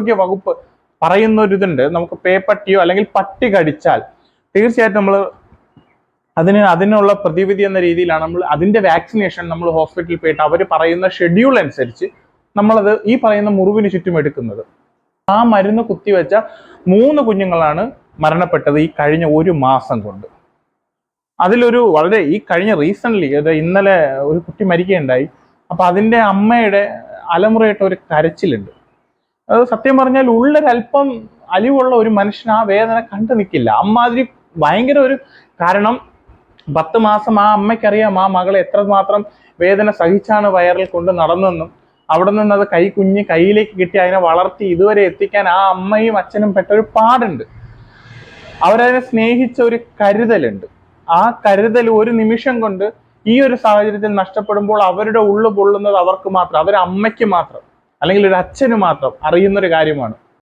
ആരോഗ്യ വകുപ്പ് പറയുന്ന ഒരു ഇതുണ്ട്, നമുക്ക് പേപ്പട്ടിയോ അല്ലെങ്കിൽ പട്ടി കടിച്ചാൽ തീർച്ചയായിട്ടും നമ്മൾ അതിനുള്ള പ്രതിവിധി എന്ന രീതിയിലാണ് നമ്മൾ അതിന്റെ വാക്സിനേഷൻ നമ്മൾ ഹോസ്പിറ്റലിൽ പോയിട്ട് അവർ പറയുന്ന ഷെഡ്യൂൾ അനുസരിച്ച് നമ്മളത് ഈ പറയുന്ന മുറിവിന് ചുറ്റും എടുക്കുന്നത്. ആ മരുന്ന് കുത്തിവെച്ച 3 കുഞ്ഞുങ്ങളാണ് മരണപ്പെട്ടത് ഈ കഴിഞ്ഞ 1 മാസം കൊണ്ട്. അതിലൊരു വളരെ ഈ കഴിഞ്ഞ റീസെന്റ് ഇന്നലെ ഒരു കുട്ടി മരിക്കുകയുണ്ടായി. അപ്പൊ അതിന്റെ അമ്മയുടെ അലമുറയായിട്ട് ഒരു കരച്ചിലുണ്ട്. അത് സത്യം പറഞ്ഞാൽ ഉള്ളൊരല്പം അലിവുള്ള ഒരു മനുഷ്യൻ ആ വേദന കണ്ടു നിൽക്കില്ല. അമ്മാതിരി ഭയങ്കര ഒരു കാരണം 10 മാസം ആ അമ്മയ്ക്കറിയാം ആ മകളെ എത്രമാത്രം വേദന സഹിച്ചാണ് വയറിൽ കൊണ്ട് നടന്നെന്നും അവിടെ നിന്ന് അത് കുഞ്ഞ് കയ്യിലേക്ക് കിട്ടി അതിനെ വളർത്തി ഇതുവരെ എത്തിക്കാൻ ആ അമ്മയും അച്ഛനും പെട്ട ഒരു പാടുണ്ട്. അവരതിനെ സ്നേഹിച്ച ഒരു കരുതലുണ്ട്. ആ കരുതൽ ഒരു നിമിഷം കൊണ്ട് ഈ ഒരു സാഹചര്യത്തിൽ നഷ്ടപ്പെടുമ്പോൾ അവരുടെ ഉള്ളു പൊള്ളുന്നത് അവർക്ക് മാത്രം, അവരുടെ അമ്മയ്ക്ക് മാത്രം അല്ലെങ്കിൽ ഒരു അച്ഛന് മാത്രം അറിയുന്നൊരു കാര്യമാണ്.